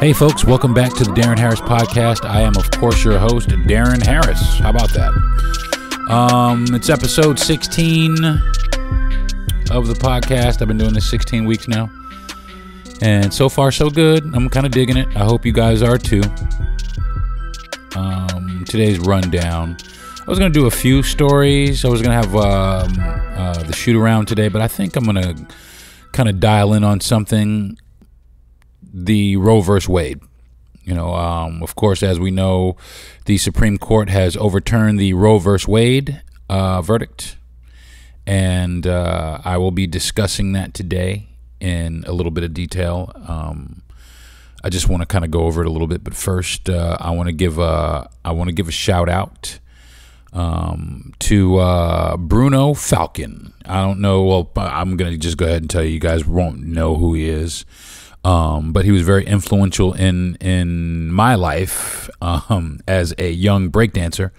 Hey folks, welcome back to the Darren Harris Podcast. I am, of course, your host, Darren Harris. How about that? It's episode 16 of the podcast. I've been doing this 16 weeks now. And so far, so good. I'm kind of digging it. I hope you guys are too. Today's rundown. I was going to do a few stories. I was going to have the shoot around today, but I think I'm going to kind of dial in on something. The Roe versus Wade. Of course, as we know, the Supreme Court has overturned the Roe versus Wade verdict, and I will be discussing that today in a little bit of detail. I just want to kind of go over it a little bit, but first, I want to give a shout out to Bruno Falcon. I don't know. Well, I'm gonna just go ahead and tell you, you guys won't know who he is. But he was very influential in my life as a young breakdancer.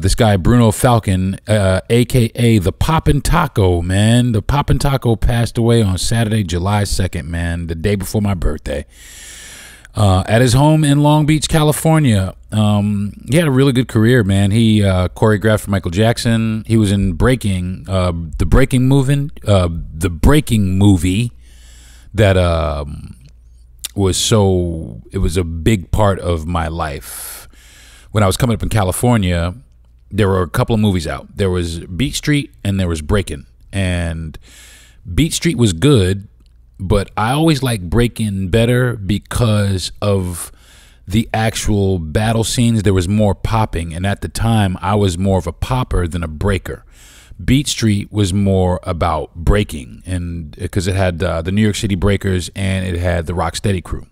This guy, Bruno Falcon, a.k.a. the Poppin' Taco, man. The Poppin' Taco passed away on Saturday, July 2nd, man, the day before my birthday. At his home in Long Beach, California. He had a really good career, man. He choreographed for Michael Jackson. He was in Breaking, the Breaking movie. That was a big part of my life. When I was coming up in California, there were a couple of movies out. There was Beat Street and there was Breakin'. And Beat Street was good, but I always liked Breakin' better because of the actual battle scenes. There was more popping, and at the time, I was more of a popper than a breaker. Beat Street was more about breaking, and because it had the New York City Breakers and it had the Rocksteady crew.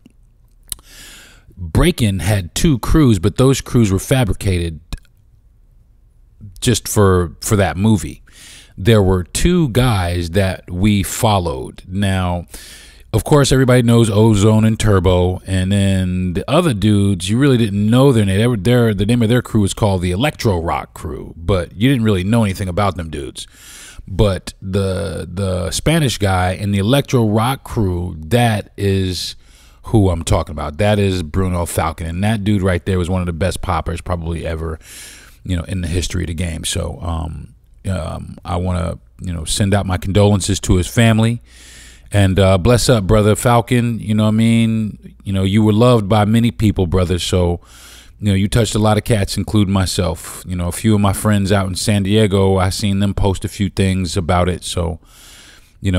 Breakin' had two crews, but those crews were fabricated just for that movie. There were two guys that we followed. Now, of course, everybody knows Ozone and Turbo, and then the other dudes, you really didn't know their name. The name of their crew was called the Electro Rock Crew, but you didn't really know anything about them dudes. But the Spanish guy in the Electro Rock Crew, that is who I'm talking about. That is Bruno Falcon, and that dude right there was one of the best poppers probably ever, in the history of the game. So I want to, send out my condolences to his family. And bless up, brother Falcon. You know what I mean? You were loved by many people, brother. So, you touched a lot of cats, including myself. A few of my friends out in San Diego, I seen them post a few things about it. So, we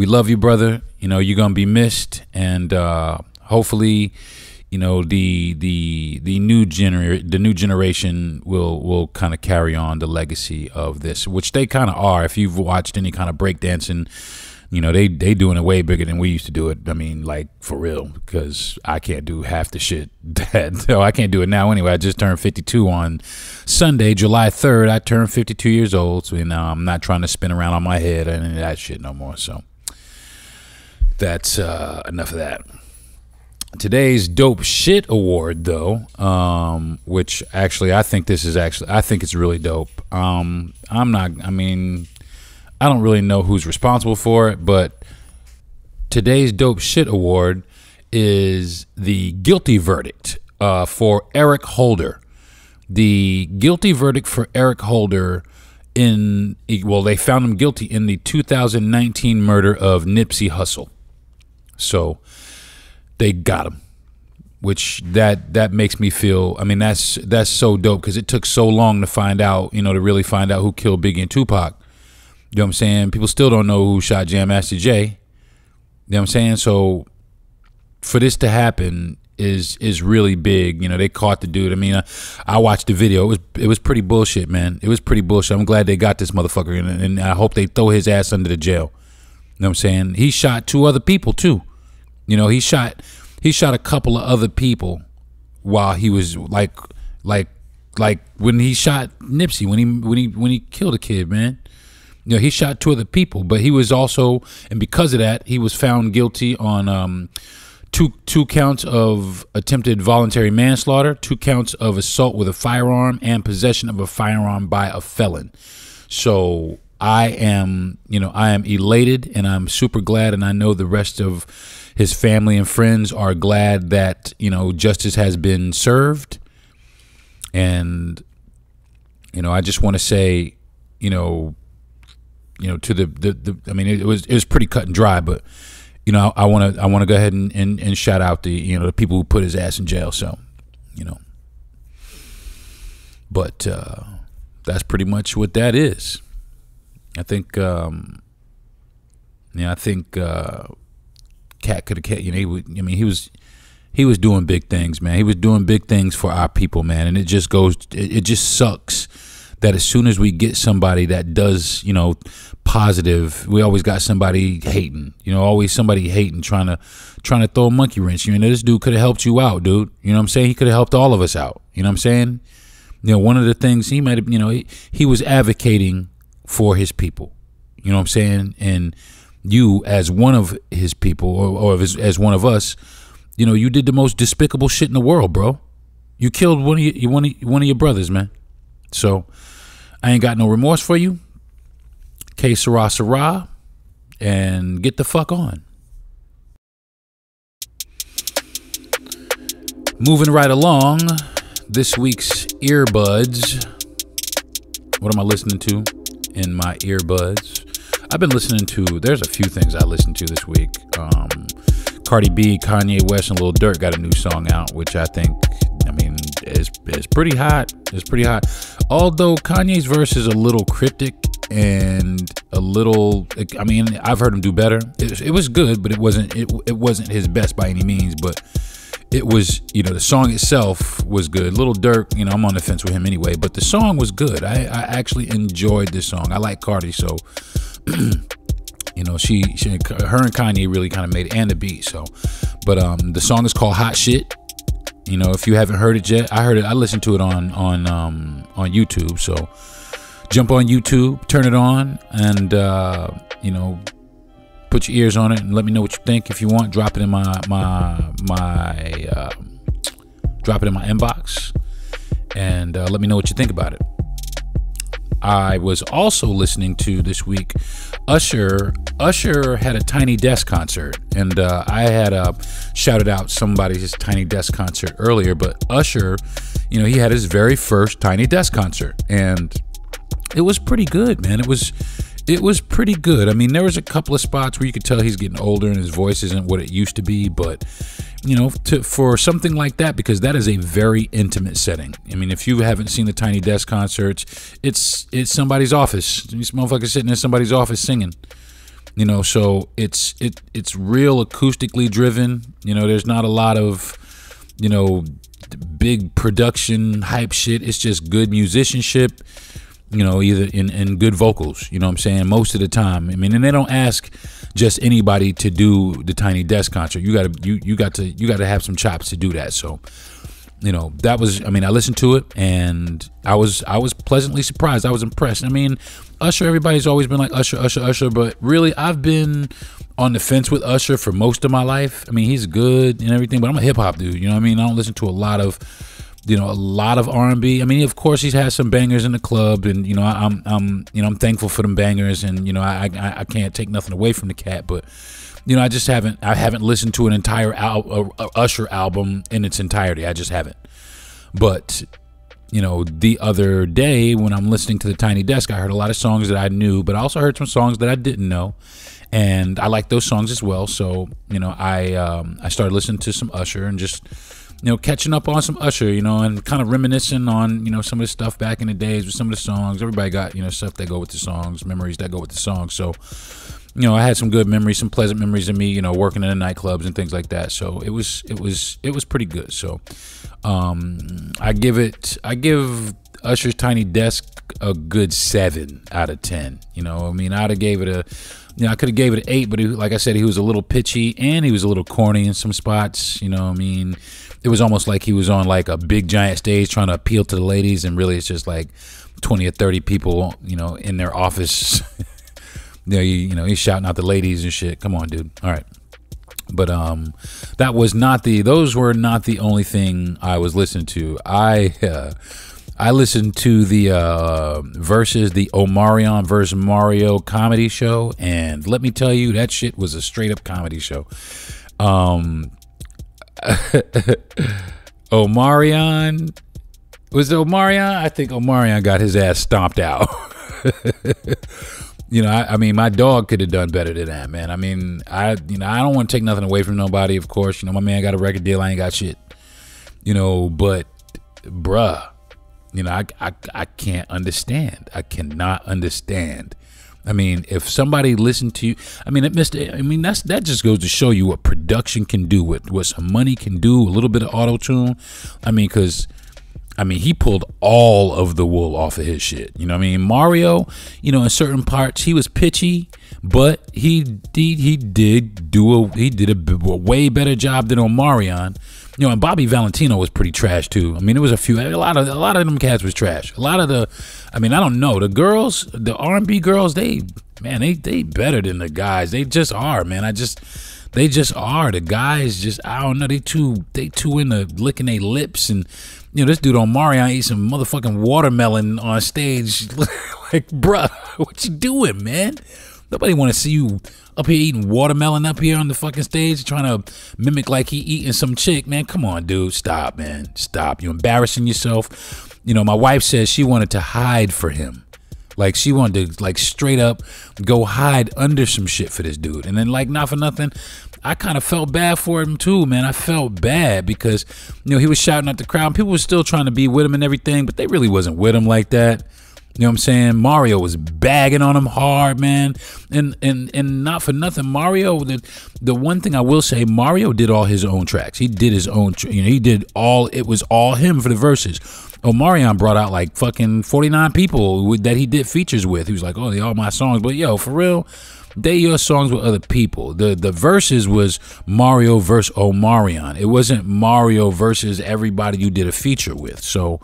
love you, brother. You're going to be missed. And hopefully, the new generation will kind of carry on the legacy of this, which they kind of are. If you've watched any kind of breakdancing, they doing it way bigger than we used to do it. I mean, like, for real, because I can't do half the shit so I can't do it now anyway. I just turned 52 on Sunday, July 3rd. I turned 52 years old, so I'm not trying to spin around on my head and any of that shit no more. So that's enough of that. Today's Dope Shit Award, though, which actually I think it's really dope. I don't really know who's responsible for it, but today's Dope Shit Award is the guilty verdict for Eric Holder. The guilty verdict for Eric Holder they found him guilty in the 2019 murder of Nipsey Hussle. So they got him, which that makes me feel, that's so dope because it took so long to find out, to really find out who killed Biggie and Tupac. You know what I'm saying? People still don't know who shot Jam Master Jay. You know what I'm saying? So for this to happen is really big. They caught the dude. I watched the video. It was pretty bullshit, man. It was pretty bullshit. I'm glad they got this motherfucker, and I hope they throw his ass under the jail. You know what I'm saying? He shot two other people too. He shot a couple of other people while he was like when he shot Nipsey, when he killed a kid, man. He shot two other people, but he was also, and because of that, he was found guilty on two counts of attempted voluntary manslaughter, 2 counts of assault with a firearm, and possession of a firearm by a felon. So I am elated, and I'm super glad, and I know the rest of his family and friends are glad that, justice has been served. And, I just want to say, to I mean, it was pretty cut and dry, but, I want to go ahead and shout out the people who put his ass in jail. So, but that's pretty much what that is. I think, Cat could have, he was doing big things, man. He was doing big things for our people, man. And it just sucks that as soon as we get somebody that does, positive, we always got somebody hating, always somebody hating, trying to throw a monkey wrench. This dude could have helped you out, dude. You know what I'm saying? He could have helped all of us out. You know what I'm saying? One of the things he might have, he was advocating for his people. You know what I'm saying? And you, as one of his people, or as one of us, you did the most despicable shit in the world, bro. You killed one of your brothers, man. So I ain't got no remorse for you. Que sera, sera, and get the fuck on. Moving right along, this week's earbuds. What am I listening to in my earbuds? I've been listening to, there's a few things I listened to this week. Cardi B, Kanye West, and Lil Durk got a new song out, which I think, is pretty hot. It's pretty hot. Although Kanye's verse is a little cryptic and a little, I've heard him do better. It was good, but it wasn't his best by any means. But it was, the song itself was good. Lil Durk, I'm on the fence with him anyway, but the song was good. I actually enjoyed this song. I like Cardi, so she her and Kanye really kind of made it, and the beat. So, but the song is called Hot Shit. If you haven't heard it yet, I listened to it on YouTube. So jump on YouTube, turn it on, and put your ears on it and let me know what you think. If you want, drop it in my inbox, and let me know what you think about it. I was also listening to this week, Usher had a Tiny Desk concert, and I had shouted out somebody's Tiny Desk concert earlier, but Usher, he had his very first Tiny Desk concert, and it was pretty good, man. It was pretty good. There was a couple of spots where you could tell he's getting older and his voice isn't what it used to be, but for something like that, because that is a very intimate setting. If you haven't seen the Tiny Desk concerts, it's somebody's office. These motherfuckers sitting in somebody's office singing. So it's real acoustically driven. There's not a lot of big production hype shit. It's just good musicianship. Either in good vocals, you know what I'm saying, most of the time. And they don't ask just anybody to do the Tiny Desk concert. You got to have some chops to do that. So, that was, I listened to it and I was pleasantly surprised. I was impressed. Usher, everybody's always been like Usher, but really I've been on the fence with Usher for most of my life. He's good and everything, but I'm a hip hop dude. I don't listen to a lot of R&B. Of course, he's had some bangers in the club, and I'm thankful for them bangers, and I can't take nothing away from the cat, but I just haven't listened to an entire Usher album in its entirety. I just haven't. But the other day when I'm listening to the Tiny Desk, I heard a lot of songs that I knew, but I also heard some songs that I didn't know, and I like those songs as well. So I started listening to some Usher and just catching up on some Usher, and kind of reminiscing on, some of the stuff back in the days with some of the songs. Everybody got, stuff that go with the songs, memories that go with the songs. So, I had some good memories, some pleasant memories of me, working in the nightclubs and things like that. So it was pretty good. So, I give Usher's Tiny Desk a good 7 out of 10. I'd have gave it I could have gave it an 8, but like I said, he was a little pitchy and he was a little corny in some spots. It was almost like he was on like a big giant stage trying to appeal to the ladies, and really it's just like 20 or 30 people, in their office. He's shouting out the ladies and shit. Come on, dude. All right. But those were not the only thing I was listening to. I listened to the Omarion versus Mario comedy show, and let me tell you, that shit was a straight up comedy show. Omarion. Was it Omarion? I think Omarion got his ass stomped out. I mean, my dog could have done better than that, man. I mean, I don't want to take nothing away from nobody, of course. My man got a record deal. I ain't got shit. But, bruh, I can't understand. I cannot understand. I mean, if somebody listened to you, that just goes to show you what production can do, what some money can do, a little bit of auto-tune. He pulled all of the wool off of his shit. Mario, in certain parts he was pitchy, but he did a way better job than Omarion. And Bobby Valentino was pretty trash too. It was a lot of them cats was trash. A lot of I don't know, the girls, the R&B girls, they better than the guys. They just are, man. They just are. The guys just, I don't know, they too into licking their lips. And this dude Omarion ate some motherfucking watermelon on stage. Like, bruh, what you doing, man? Nobody want to see you up here eating watermelon up here on the fucking stage, trying to mimic like he eating some chick, man. Come on, dude. Stop, man. Stop. You're embarrassing yourself. My wife says she wanted to hide for him. Like, she wanted to, like, straight up go hide under some shit for this dude. And then, like, not for nothing, I kind of felt bad for him too, man. I felt bad because, he was shouting at the crowd. People were still trying to be with him and everything, but they really wasn't with him like that. You know what I'm saying? Mario was bagging on him hard, man. And not for nothing, Mario, the one thing I will say, Mario did all his own tracks. He did his own, it was all him for the verses. Omarion brought out like fucking 49 people that he did features with. He was like, oh, they all my songs. But yo, for real, they your songs with other people. The verses was Mario versus Omarion. It wasn't Mario versus everybody you did a feature with. So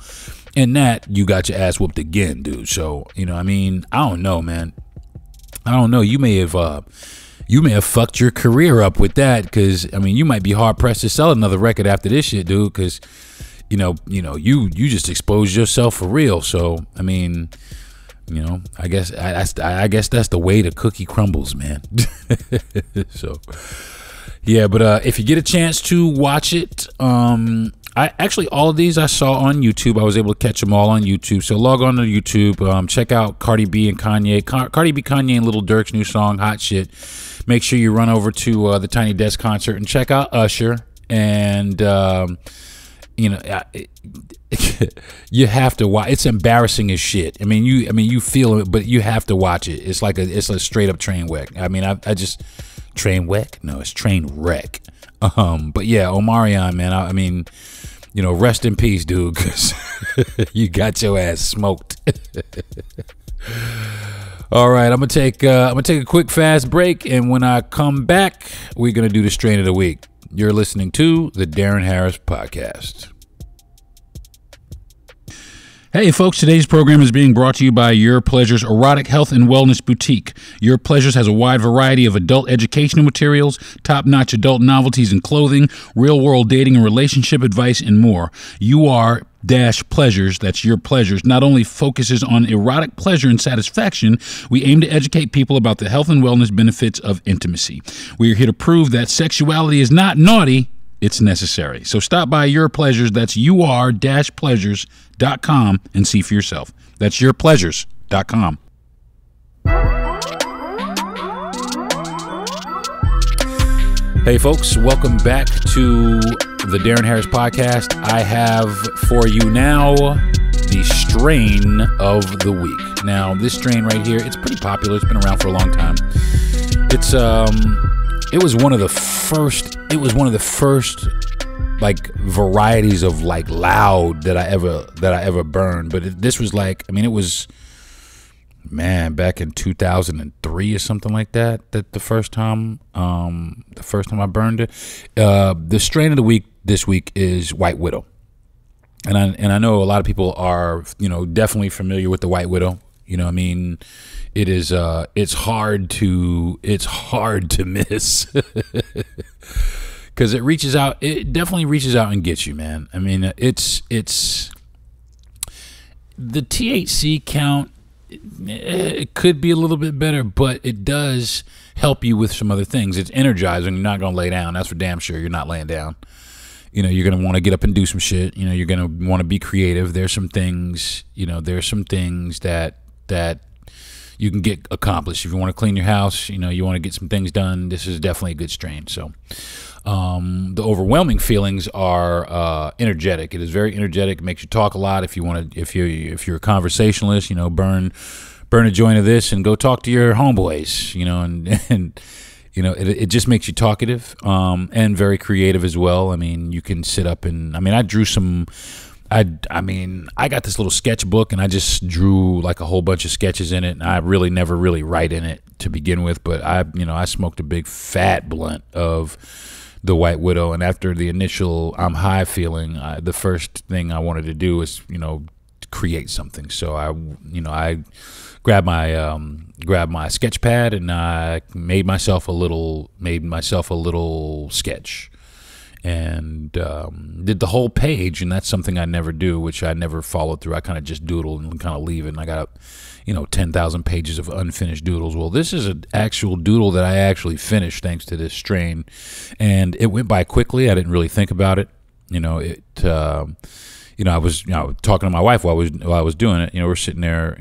in that, you got your ass whooped again, dude. So, I don't know, man. I don't know. You may have fucked your career up with that, because you might be hard pressed to sell another record after this shit, dude, because you just exposed yourself for real. So I guess that's the way the cookie crumbles, man. So yeah, but if you get a chance to watch it, all of these I saw on YouTube. I was able to catch them all on YouTube. So log on to YouTube, check out Cardi B and Kanye. Cardi B, Kanye, and Lil Durk's new song, Hot Shit. Make sure you run over to the Tiny Desk concert and check out Usher. And you have to watch. It's embarrassing as shit. You feel it, but you have to watch it. It's a straight up train wreck. I just train wreck. No, it's train wreck. But yeah, Omarion, man. Rest in peace, dude, because you got your ass smoked. All right, I'm gonna take a quick fast break, and when I come back, we're gonna do the strain of the week. You're listening to the Darren Harris Podcast. Hey folks, today's program is being brought to you by Your Pleasures Erotic Health and Wellness Boutique. Your Pleasures has a wide variety of adult educational materials, top-notch adult novelties and clothing, real-world dating and relationship advice, and more. Pleasures, that's Your Pleasures, not only focuses on erotic pleasure and satisfaction, we aim to educate people about the health and wellness benefits of intimacy. We are here to prove that sexuality is not naughty, it's necessary. So stop by Your Pleasures, that's ur-pleasures.com, and see for yourself. That's yourpleasures.com. Hey folks, welcome back to the Darren Harris Podcast. I have for you now the strain of the week. Now, this strain right here, it's pretty popular. It's been around for a long time. It was one of the first like varieties of like loud that I ever burned. But this was like, it was, man, back in 2003 or something like that. That the first time I burned it. The strain of the week this week is White Widow, and I know a lot of people are definitely familiar with the White Widow. It is it's hard to miss. Because it definitely reaches out and gets you, man. It's the THC count it could be a little bit better, but it does help you with some other things. It's energizing. You're not going to lay down. That's for damn sure. You're not laying down. You're going to want to get up and do some shit. You're going to want to be creative. There's some things, that you can get accomplished. If you want to clean your house, you want to get some things done, this is definitely a good strain. So the overwhelming feelings are energetic. It is very energetic. It makes you talk a lot. If you're a conversationalist, burn a joint of this and go talk to your homeboys, and it just makes you talkative and very creative as well. I mean, you can sit up and I drew some. I got this little sketchbook and I just drew like a whole bunch of sketches in it, and I really never really write in it to begin with, but I smoked a big fat blunt of the White Widow, and after the initial I'm high feeling, the first thing I wanted to do was create something. So I grabbed my sketch pad and I made myself a little sketch. And did the whole page, and that's something I never do, which I never followed through. I kind of just doodle and kind of leave it, and I got 10,000 pages of unfinished doodles. Well, this is an actual doodle that I actually finished thanks to this strain, and it went by quickly. I didn't really think about it. I was talking to my wife while I was doing it. We're sitting there.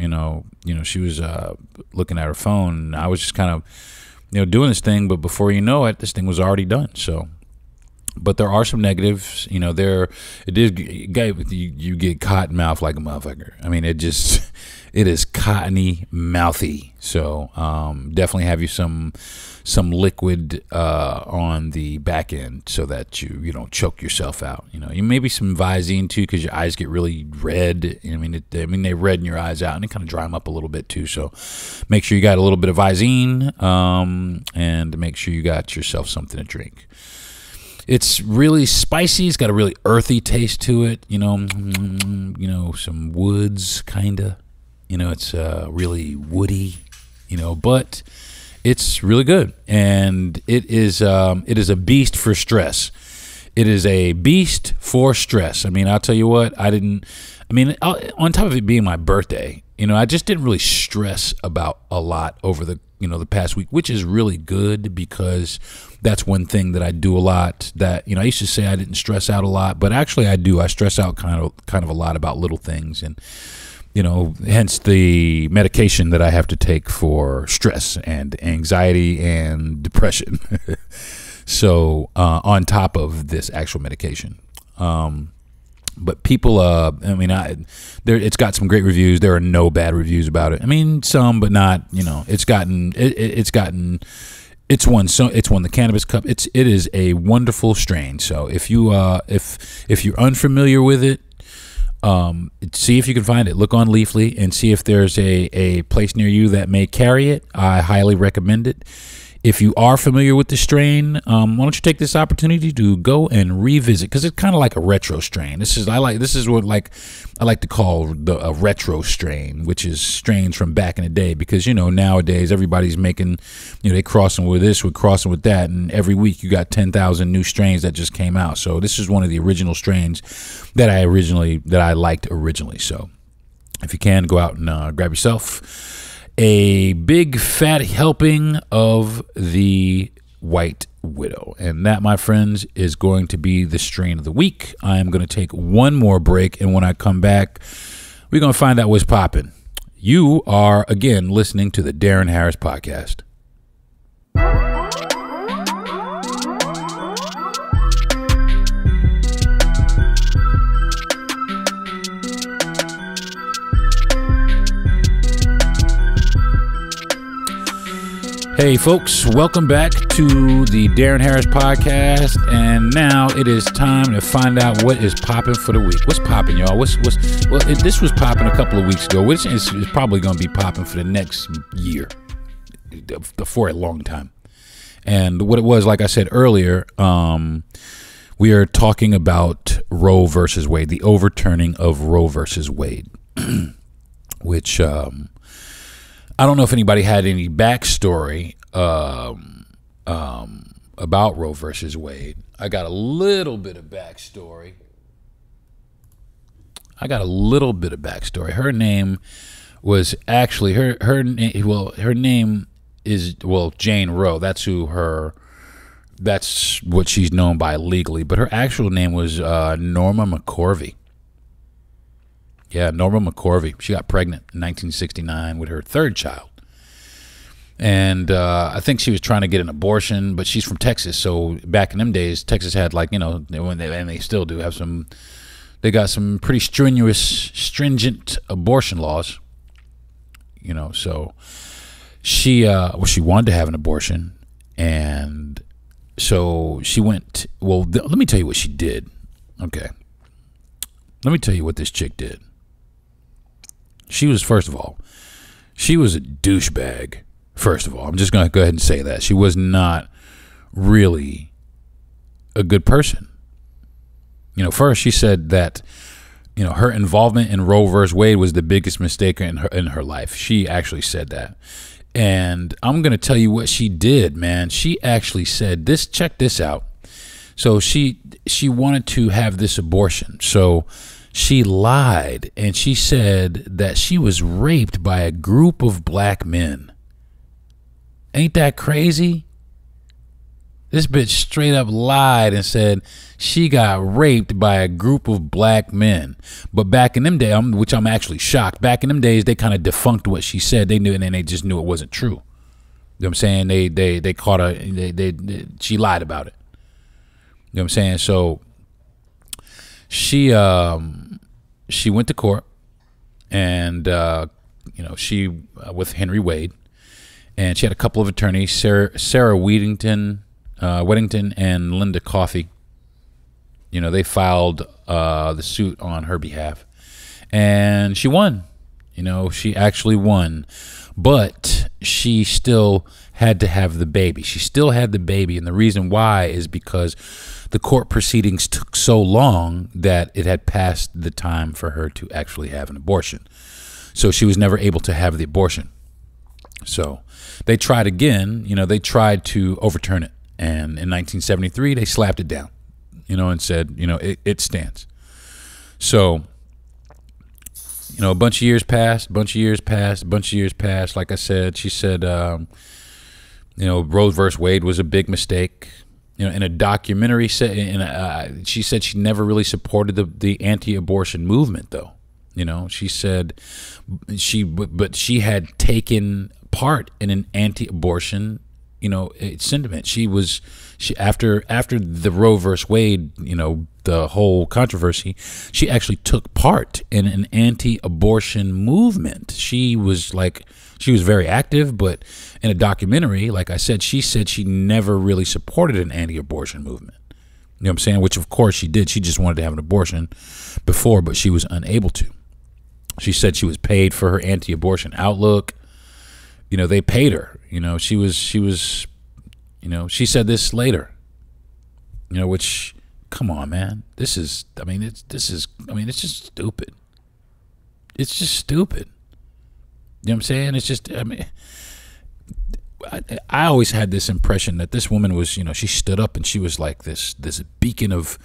She was looking at her phone, and I was just kind of doing this thing. But before you know it, this thing was already done. So. But there are some negatives, you get cotton mouth like a motherfucker. I mean, it is cottony mouthy. So definitely have you some liquid on the back end so that you don't choke yourself out. You maybe some Visine too, because your eyes get really red. They redden your eyes out and they kind of dry them up a little bit too. So make sure you got a little bit of Visine and make sure you got yourself something to drink. It's really spicy. It's got a really earthy taste to it. Some woods kind of. It's really woody. But it's really good, and it is a beast for stress. It is a beast for stress. I'll tell you what. On top of it being my birthday, I just didn't really stress about a lot over the past week, which is really good because that's one thing that I do a lot that, I used to say I didn't stress out a lot, but actually I do. I stress out kind of a lot about little things, and, hence the medication that I have to take for stress and anxiety and depression. So, on top of this actual medication, but people, it's got some great reviews. There are no bad reviews about it. Some, but not. It's won the Cannabis Cup. It is a wonderful strain. So if you're unfamiliar with it, see if you can find it. Look on Leafly and see if there's a place near you that may carry it. I highly recommend it. If you are familiar with the strain, why don't you take this opportunity to go and revisit, because it's kind of like a retro strain. This is what I like to call a retro strain, which is strains from back in the day, because nowadays everybody's making they crossing with this, with crossing with that, and every week you got 10,000 new strains that just came out. So this is one of the original strains that I liked originally. So if you can, go out and grab yourself a big fat helping of the White Widow. And that, my friends, is going to be the strain of the week. I am going to take one more break, and when I come back, we're going to find out what's popping. You are, again, listening to the Deron Harris Podcast. Hey folks, welcome back to the Deron Harris Podcast, and now it is time to find out what is popping for the week. What's popping, y'all? This was popping a couple of weeks ago, which is probably going to be popping for the next year, for a long time. And what it was, like I said earlier, we are talking about Roe versus Wade, the overturning of Roe versus Wade, which I don't know if anybody had any backstory about Roe versus Wade. I got a little bit of backstory. Her name was actually her name is, Jane Roe. That's what she's known by legally, but her actual name was Norma McCorvey. Yeah, Norma McCorvey. She got pregnant in 1969 with her third child. And I think she was trying to get an abortion, but she's from Texas. So back in them days, Texas had and they still do have they got some pretty stringent abortion laws. So she wanted to have an abortion. And so she went, let me tell you what she did. Okay. Let me tell you what this chick did. First of all, she was a douchebag. First of all, I'm just going to go ahead and say that. She was not really a good person. First she said that, her involvement in Roe versus Wade was the biggest mistake in her life. She actually said that. And I'm going to tell you what she did, man. She actually said this, check this out. So she wanted to have this abortion. So she lied and she said that she was raped by a group of black men. Ain't that crazy? This bitch straight up lied and said she got raped by a group of black men. But back in them days, which I'm actually shocked, back in them days, they kind of defunct what she said. They knew, and then they just knew it wasn't true. You know what I'm saying? They caught her, she lied about it. You know what I'm saying? So she went to court and, she, with Henry Wade. And she had a couple of attorneys, Sarah Weddington and Linda Coffey. They filed the suit on her behalf. And she won. She actually won. But she still had to have the baby. She still had the baby. And the reason why is because the court proceedings took so long that it had passed the time for her to actually have an abortion. So she was never able to have the abortion. So they tried again, they tried to overturn it. And in 1973, they slapped it down, and said, it stands. So, a bunch of years passed. Like I said, she said, Roe versus Wade was a big mistake. In a documentary, she said she never really supported the anti-abortion movement, though. She said but she had taken part in an anti-abortion, sentiment. After the Roe versus Wade, the whole controversy, she actually took part in an anti-abortion movement. She was very active, but in a documentary, like I said, she never really supported an anti-abortion movement. You know what I'm saying? Which of course she did. She just wanted to have an abortion before, but she was unable to. She said she was paid for her anti-abortion outlook. They paid her. She said this later. Which, come on, man. It's just stupid. It's just stupid. You know what I'm saying? It's just, I always had this impression that this woman was, she stood up and she was like this beacon of,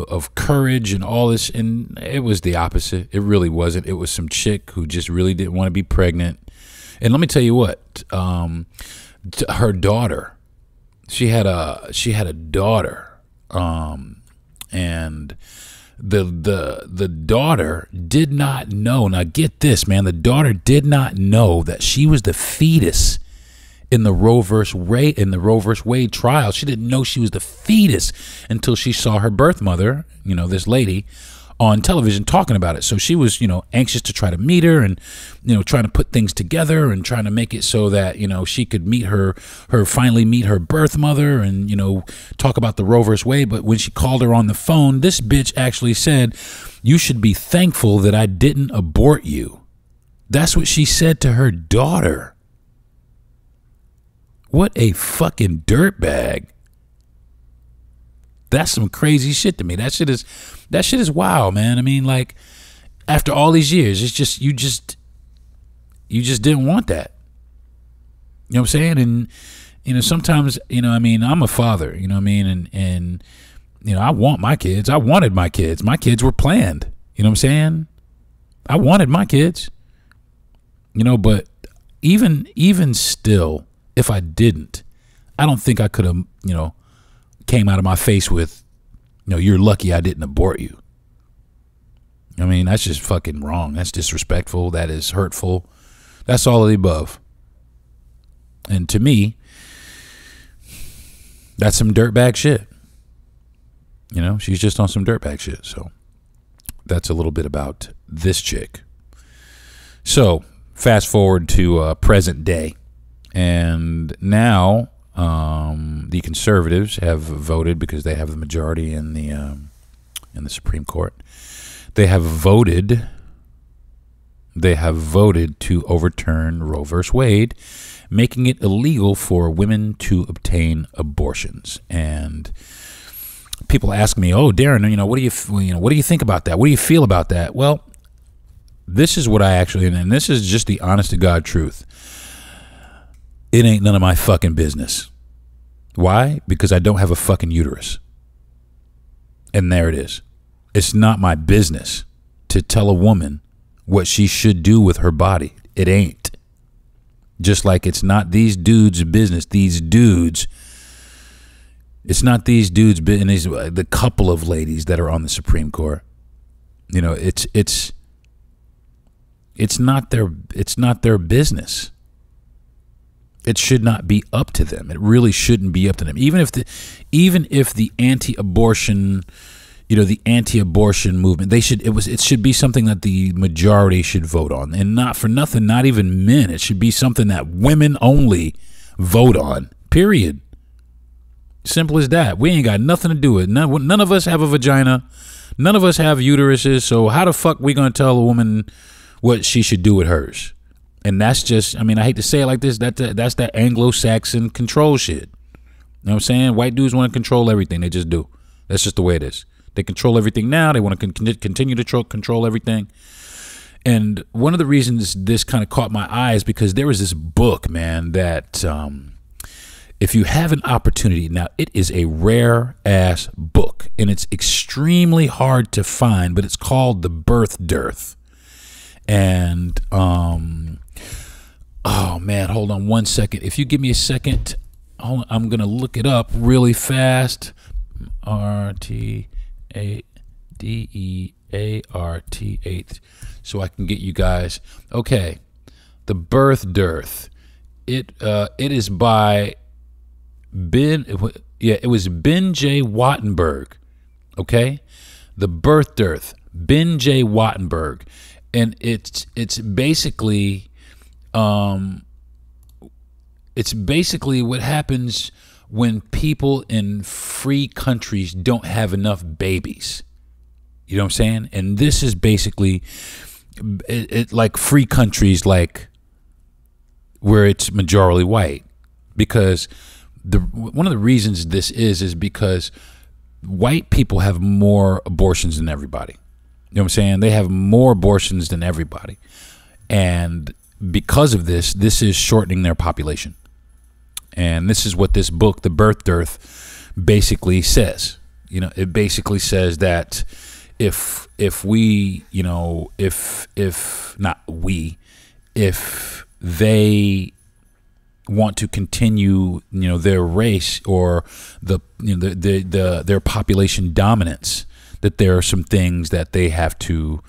of courage and all this. And it was the opposite. It really wasn't. It was some chick who just really didn't want to be pregnant. And let me tell you what, her daughter, she had a daughter, and the daughter did not know. Now get this, man. The daughter did not know that she was the fetus in the Roe versus Wade trial. She didn't know she was the fetus until she saw her birth mother, this lady, on television talking about it. So she was, anxious to try to meet her and, trying to put things together and trying to make it so that, she could finally meet her birth mother and, talk about the Roe versus Wade. But when she called her on the phone, this bitch actually said, "You should be thankful that I didn't abort you." That's what she said to her daughter. What a fucking dirtbag. That's some crazy shit to me. That shit is wild, man. I mean, like, after all these years, it's just you just didn't want that. You know what I'm saying? And sometimes, I'm a father, and I want my kids. I wanted my kids. My kids were planned. You know what I'm saying? I wanted my kids. But even still, if I didn't, I don't think I could have, came out of my face with, you're lucky I didn't abort you. I mean, that's just fucking wrong. That's disrespectful. That is hurtful. That's all of the above. And to me, that's some dirtbag shit. She's just on some dirtbag shit. So that's a little bit about this chick. So fast forward to present day. And now the conservatives have voted, because they have the majority in the Supreme Court. They have voted to overturn Roe v. Wade, making it illegal for women to obtain abortions. And people ask me, "Oh, Deron, what do you think about that? What do you feel about that?" Well, this is what I actually, and this is just the honest to God truth. It ain't none of my fucking business. Why? Because I don't have a fucking uterus. And there it is. It's not my business to tell a woman what she should do with her body. It ain't. Just like it's not these dudes' business. It's not these dudes' business. The couple of ladies that are on the Supreme Court. It's not their business. It should not be up to them. It really shouldn't be up to them. Even if the anti-abortion, the anti-abortion movement, it should be something that the majority should vote on, and not for nothing, not even men. It should be something that women only vote on. Period. Simple as that. We ain't got nothing to do with it. None of us have a vagina. None of us have uteruses. So how the fuck we gonna tell a woman what she should do with hers? And that's just, I hate to say it like this, that's that Anglo-Saxon control shit. You know what I'm saying? White dudes want to control everything. They just do. That's just the way it is. They control everything now. They want to continue to control everything. And one of the reasons this kind of caught my eye is because there was this book, man, that if you have an opportunity, now it is a rare ass book and it's extremely hard to find, but it's called The Birth Dearth. And, oh man, hold on one second. If you give me a second, I'm going to look it up really fast. RTADEART, so I can get you guys. Okay. The Birth Dearth. It is by it was Ben J. Wattenberg. Okay. The Birth Dearth, Ben J. Wattenberg. And it's basically what happens when people in free countries don't have enough babies. You know what I'm saying? And this is basically it like free countries, like where it's majority white, because one of the reasons this is because white people have more abortions than everybody. You know what I'm saying? They have more abortions than everybody. And because of this is shortening their population. And this is what this book, The Birth Dearth, basically says. It basically says that if they want to continue, their race or their population dominance, that there are some things that they have to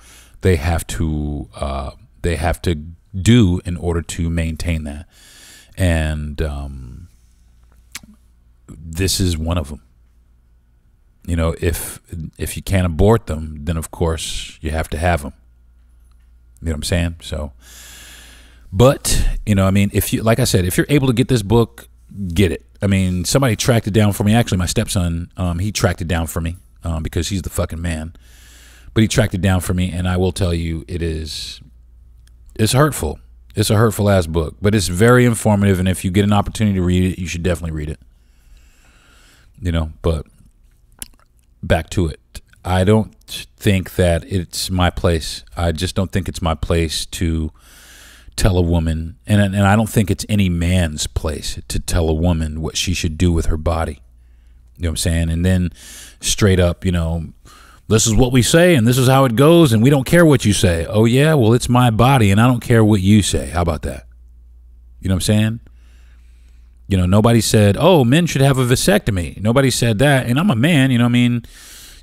do in order to maintain that. And this is one of them. If you can't abort them, then of course you have to have them. You know what I'm saying? So, but if you, like I said, if you're able to get this book, get it. Somebody tracked it down for me. Actually, my stepson, he tracked it down for me because he's the fucking man. But he tracked it down for me, and I will tell you, it's hurtful. It's a hurtful ass book, but it's very informative. And if you get an opportunity to read it, you should definitely read it. But back to it. I don't think that it's my place. I just don't think it's my place to tell a woman, and I don't think it's any man's place to tell a woman what she should do with her body. You know what I'm saying? And then straight up, This is what we say, and this is how it goes, and we don't care what you say. Oh, yeah? Well, it's my body, and I don't care what you say. How about that? You know what I'm saying? You know, nobody said, oh, men should have a vasectomy. Nobody said that. And I'm a man, you know what I mean?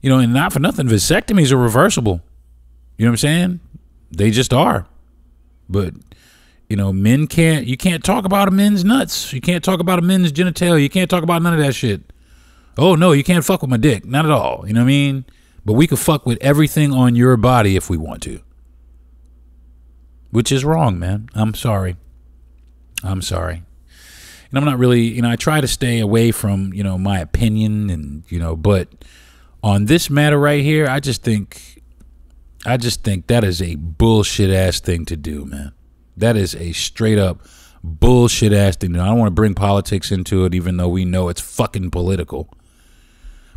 You know, and not for nothing, vasectomies are reversible. You know what I'm saying? They just are. But, you know, you can't talk about a men's nuts. You can't talk about a men's genitalia. You can't talk about none of that shit. Oh, no, you can't fuck with my dick. Not at all. You know what I mean? But we could fuck with everything on your body if we want to. Which is wrong, man. I'm sorry. I'm sorry. And I'm not really, you know, I try to stay away from, you know, my opinion and, you know, but on this matter right here, I just think that is a bullshit ass thing to do, man. That is a straight up bullshit ass thing to do. I don't want to bring politics into it, even though we know it's fucking political.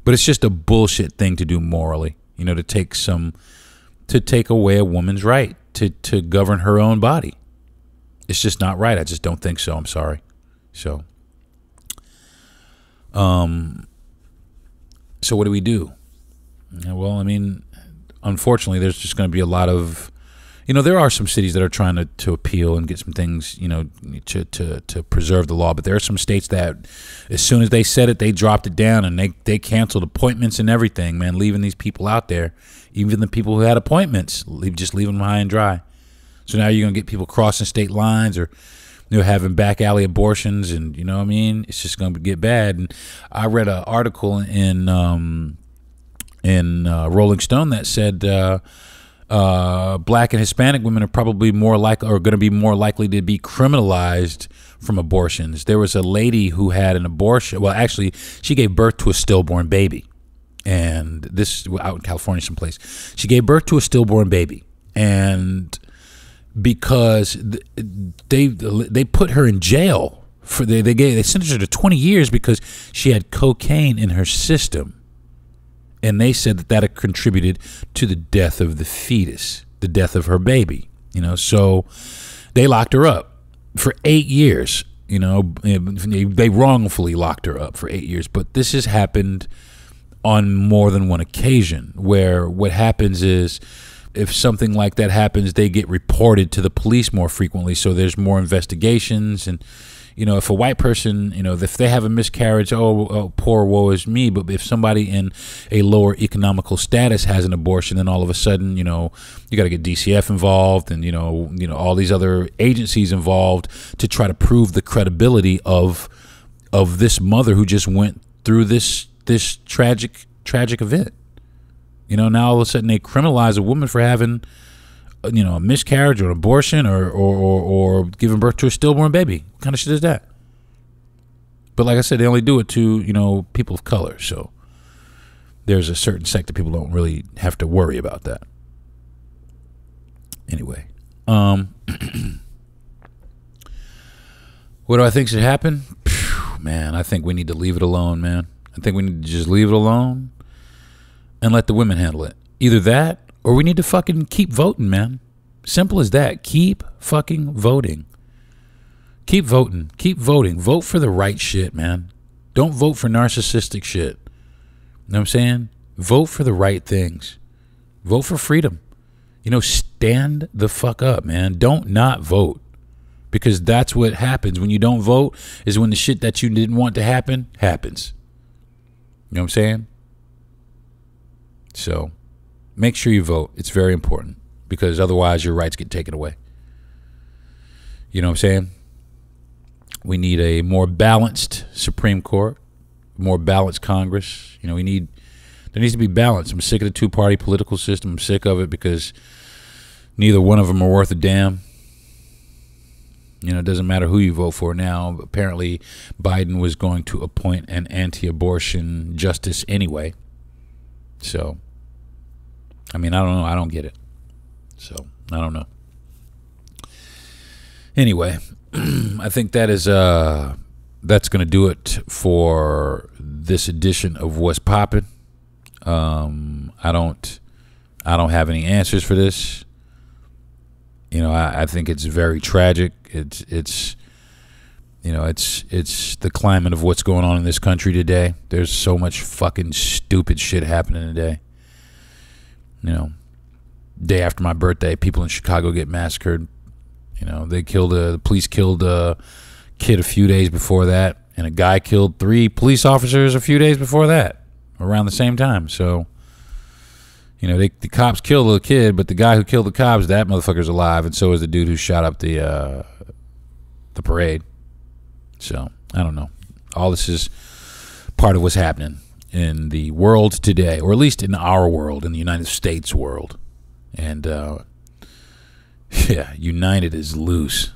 But it's just a bullshit thing to do morally, you know, to take away a woman's right to govern her own body. It's just not right. I just don't think so. I'm sorry. So what do we do? Well, I mean, unfortunately, there's just going to be a lot of, you know, there are some cities that are trying to appeal and get some things, you know, to preserve the law. But there are some states that as soon as they said it, they dropped it down and they canceled appointments and everything, man, leaving these people out there, even the people who had appointments, just leaving them high and dry. So now you're going to get people crossing state lines or, you know, having back alley abortions and, you know what I mean? It's just going to get bad. And I read an article in Rolling Stone that said black and Hispanic women are probably going to be more likely to be criminalized from abortions. There was a lady who had an abortion. Well, actually, she gave birth to a stillborn baby. And this out in California someplace. She gave birth to a stillborn baby. And because they put her in jail they sentenced her to 20 years because she had cocaine in her system. And they said that had contributed to the death of the fetus, the death of her baby, you know. So they locked her up for 8 years, you know. They wrongfully locked her up for 8 years. But this has happened on more than one occasion where what happens is if something like that happens, they get reported to the police more frequently. So there's more investigations. And, you know, if a white person, you know, if they have a miscarriage, oh, poor woe is me. But if somebody in a lower economical status has an abortion, then all of a sudden, you know, you got to get DCF involved and, you know, all these other agencies involved to try to prove the credibility of this mother who just went through this tragic event. You know, now all of a sudden they criminalize a woman for having, you know, a miscarriage or an abortion or giving birth to a stillborn baby. What kind of shit is that? But like I said, they only do it to, you know, people of color. So there's a certain sector people don't really have to worry about that. Anyway, what do I think should happen? Man, I think we need to leave it alone, man. I think we need to just leave it alone and let the women handle it. Either that or we need to fucking keep voting, man. Simple as that. Keep fucking voting. Keep voting. Keep voting. Vote for the right shit, man. Don't vote for narcissistic shit. You know what I'm saying? Vote for the right things. Vote for freedom. You know, stand the fuck up, man. Don't not vote. Because that's what happens. When you don't vote is when the shit that you didn't want to happen happens. You know what I'm saying? So make sure you vote. It's very important because otherwise your rights get taken away. You know what I'm saying? We need a more balanced Supreme Court, more balanced Congress. You know, there needs to be balance. I'm sick of the two-party political system. I'm sick of it because neither one of them are worth a damn. You know, it doesn't matter who you vote for now. Apparently, Biden was going to appoint an anti-abortion justice anyway. So, I mean, I don't know. I don't get it. So, I don't know. Anyway, I think that's going to do it for this edition of What's Poppin'. I don't have any answers for this. You know, I think it's very tragic. It's the climate of what's going on in this country today. There's so much fucking stupid shit happening today. day after my birthday, people in Chicago get massacred. The police killed a kid a few days before that, and a guy killed 3 police officers a few days before that, around the same time. So, the cops killed the kid, but the guy who killed the cops, that motherfucker's alive, and so is the dude who shot up the parade. So, I don't know. All this is part of what's happening in the world today, or at least in our world, in the United States world. And, united is loose.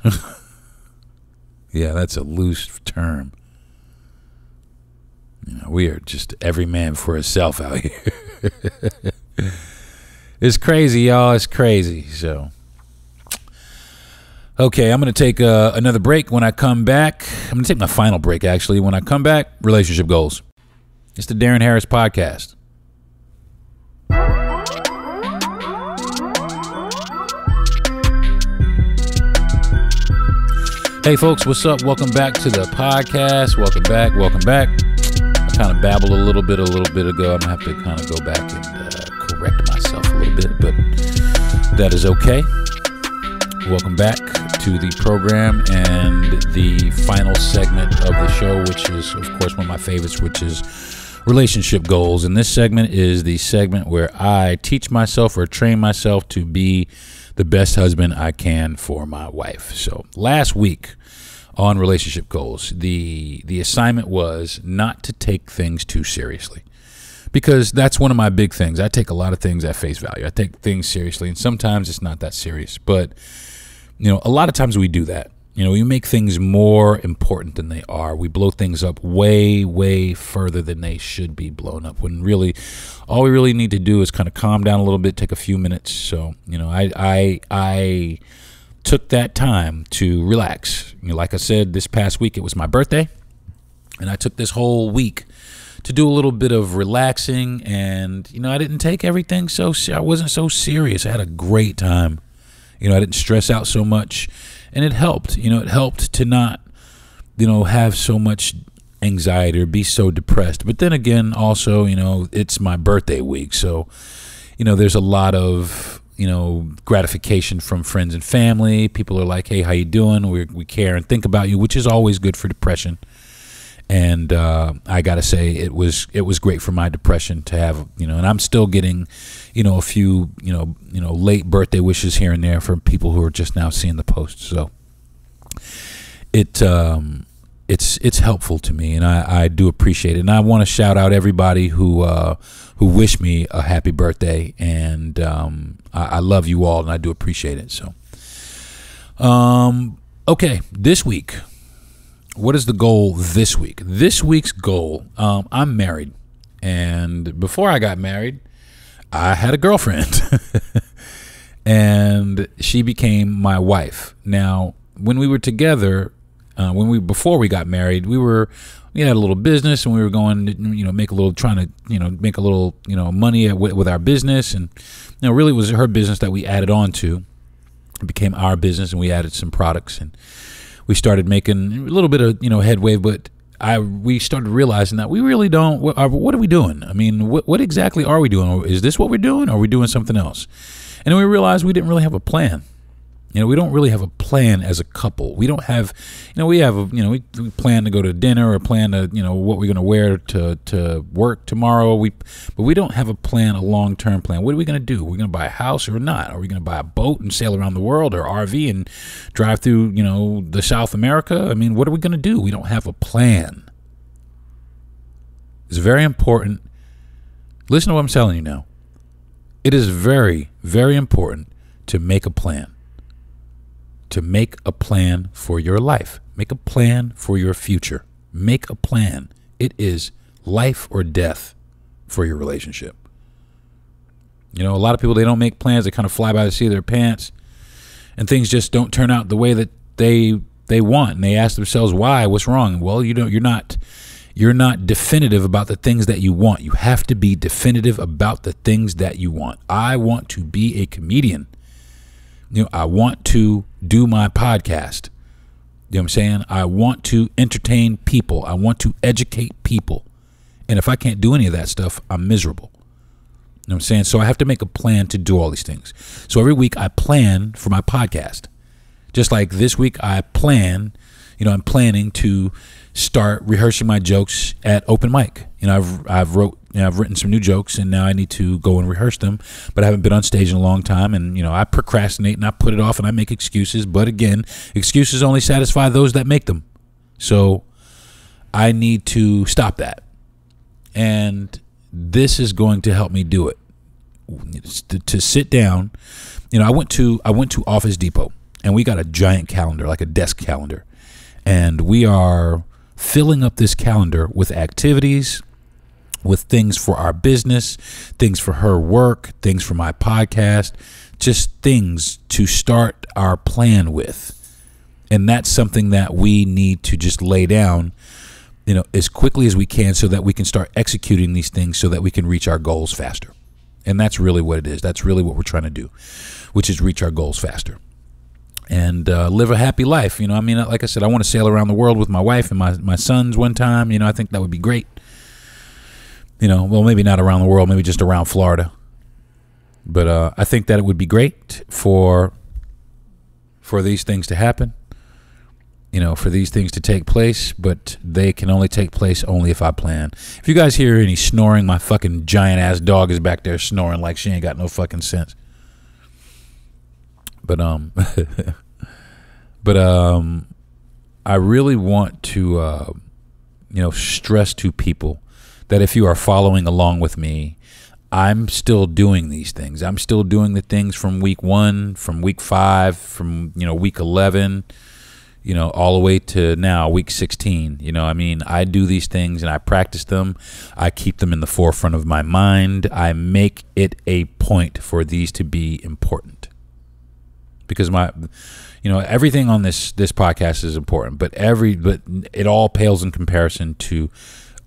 Yeah, that's a loose term. We are just every man for himself out here. It's crazy, y'all. It's crazy. So, okay, I'm going to take another break. When I come back, I'm going to take my final break, actually. When I come back, relationship goals. It's the Darren Harris Podcast. Hey, folks, what's up? Welcome back to the podcast. Welcome back. I kind of babbled a little bit ago. I'm going to have to kind of go back and correct myself a little bit, but that is okay. Welcome back to the program and the final segment of the show, which is, of course, one of my favorites, which is relationship goals. And this segment is the segment where I teach myself or train myself to be the best husband I can for my wife. So last week on relationship goals, the assignment was not to take things too seriously, because that's one of my big things. I take a lot of things at face value. I take things seriously, and sometimes it's not that serious. But, a lot of times we do that. We make things more important than they are. We blow things up way, way further than they should be blown up, when really all we really need to do is kind of calm down a little bit, take a few minutes. So, I took that time to relax. Like I said, this past week, it was my birthday, and I took this whole week to do a little bit of relaxing, and, I didn't take everything I wasn't so serious. I had a great time. I didn't stress out so much. And it helped, it helped to not, have so much anxiety or be so depressed. But then again, also, it's my birthday week. So, there's a lot of, gratification from friends and family. People are like, hey, how you doing? We care and think about you, which is always good for depression. And I got to say, it was great for my depression to have, and I'm still getting, a few, late birthday wishes here and there from people who are just now seeing the post. So it's helpful to me, and I do appreciate it. And I want to shout out everybody who wished me a happy birthday, and I love you all, and I do appreciate it. So, okay, this week. What is the goal this week? This week's goal, I'm married. And before I got married, I had a girlfriend. And she became my wife. Now, when we were together, before we got married, we had a little business, and we were going to, make a little money with our business. And, really it was her business that we added on to. It became our business, and we added some products, and we started making a little bit of, headway, but we started realizing that we really don't. What are we doing? I mean, what exactly are we doing? Is this what we're doing, or are we doing something else? And then we realized we didn't really have a plan. We don't really have a plan as a couple. We don't have, we plan to go to dinner, or plan to, what we're going to wear to work tomorrow. But we don't have a plan, a long-term plan. What are we going to do? We're going to buy a house or not? Are we going to buy a boat and sail around the world, or RV and drive through, the South America? I mean, what are we going to do? We don't have a plan. It's very important. Listen to what I'm telling you now. It is very, very important to make a plan. To make a plan for your life. Make a plan for your future. Make a plan. It is life or death for your relationship. A lot of people, they don't make plans. They kind of fly by the seat of their pants, and things just don't turn out the way that they want. And they ask themselves, why? What's wrong? Well, you're not definitive about the things that you want. You have to be definitive about the things that you want. I want to be a comedian. I want to do my podcast. You know what I'm saying? I want to entertain people. I want to educate people. And if I can't do any of that stuff, I'm miserable. You know what I'm saying? So I have to make a plan to do all these things. So every week I plan for my podcast. Just like this week I plan, I'm planning to start rehearsing my jokes at open mic. I've written some new jokes, and now I need to go and rehearse them, but I haven't been on stage in a long time, and I procrastinate and I put it off and I make excuses, but again, excuses only satisfy those that make them. So I need to stop that. And this is going to help me do it. To sit down, I went to Office Depot, and we got a giant calendar, like a desk calendar, and we are filling up this calendar with activities, with things for our business, things for her work, things for my podcast, just things to start our plan with. And that's something that we need to just lay down, as quickly as we can, so that we can start executing these things so that we can reach our goals faster. And that's really what it is. That's really what we're trying to do, which is reach our goals faster and live a happy life. Like I said, I want to sail around the world with my wife and my sons one time. I think that would be great. Well, maybe not around the world, maybe just around Florida. But I think that it would be great for these things to happen, for these things to take place, but they can only take place only if I plan. If you guys hear any snoring, my fucking giant ass dog is back there snoring like she ain't got no fucking sense. But I really want to stress to people that if you are following along with me, I'm still doing these things. I'm still doing the things from week 1, from week 5, from week 11, all the way to now week 16. I do these things and I practice them. I keep them in the forefront of my mind. I make it a point for these to be important, because everything on this podcast is important, but it all pales in comparison to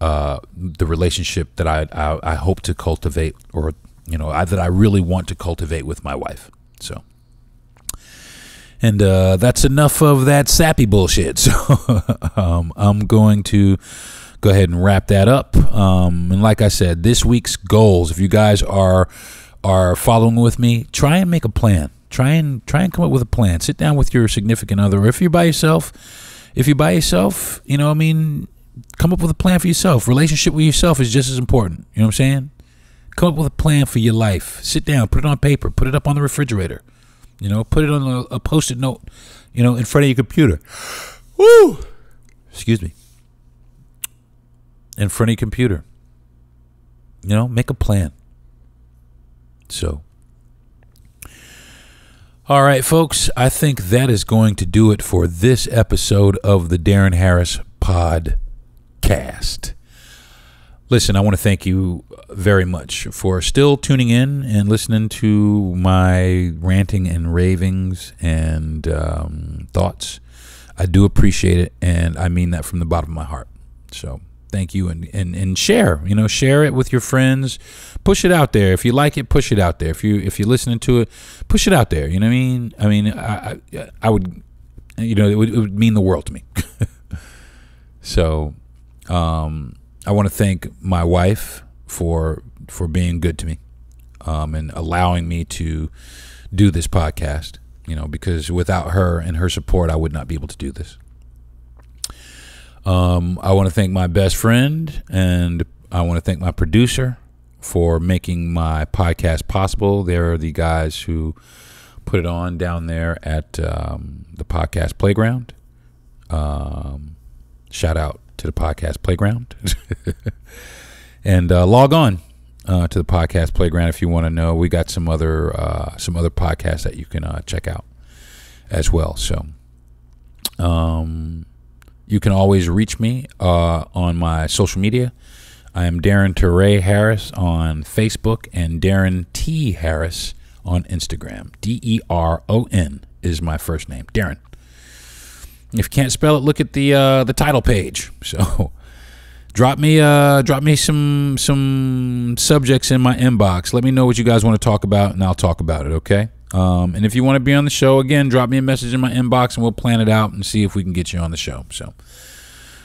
the relationship that I hope to cultivate, or that I really want to cultivate with my wife. So, and that's enough of that sappy bullshit. So I'm going to go ahead and wrap that up. And like I said, this week's goals, if you guys are following with me, try and make a plan. Try and come up with a plan. Sit down with your significant other, or if you're by yourself, come up with a plan for yourself. Relationship with yourself is just as important. You know what I'm saying? Come up with a plan for your life. Sit down, put it on paper, put it up on the refrigerator. Put it on a Post-it note, in front of your computer. Woo! Excuse me. In front of your computer. Make a plan. So, all right, folks, I think that is going to do it for this episode of the Deron Harris Podcast. Listen, I want to thank you very much for still tuning in and listening to my ranting and ravings and thoughts. I do appreciate it, and I mean that from the bottom of my heart. So thank you, and share. Share it with your friends. Push it out there. If you like it, push it out there. If you're listening to it, push it out there. You know what I mean? I would, it would mean the world to me. So, I want to thank my wife for being good to me, and allowing me to do this podcast, because without her and her support, I would not be able to do this. I want to thank my best friend, and I want to thank my producer for making my podcast possible. They're the guys who put it on down there at the podcast playground. Shout out to the podcast playground. And log on to the podcast playground if you want to know. We got some other podcasts that you can check out as well. So you can always reach me on my social media. I am Deron Teray Harris on Facebook and Deron T. Harris on Instagram. Deron is my first name, Deron. If you can't spell it, look at the title page. So drop me some subjects in my inbox. Let me know what you guys want to talk about, and I'll talk about it, okay? And if you want to be on the show, again, drop me a message in my inbox, and we'll plan it out and see if we can get you on the show. So,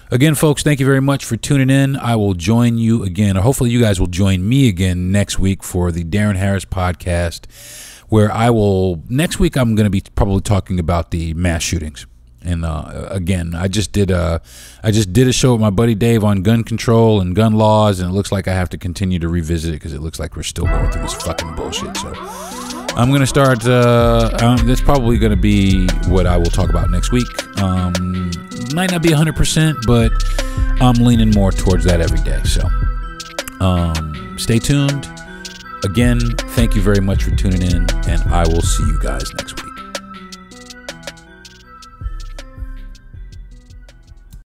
Again, folks, thank you very much for tuning in. I will join you again, or hopefully you guys will join me again next week for the Darren Harris podcast, where next week I'm going to be probably talking about the mass shootings. And again, I just did a show with my buddy Dave on gun control and gun laws, and it looks like I have to continue to revisit it because it looks like we're still going through this fucking bullshit. So I'm going to start, that's probably going to be what I will talk about next week. Might not be 100%, but I'm leaning more towards that every day. So stay tuned. Again, thank you very much for tuning in, and I will see you guys next week.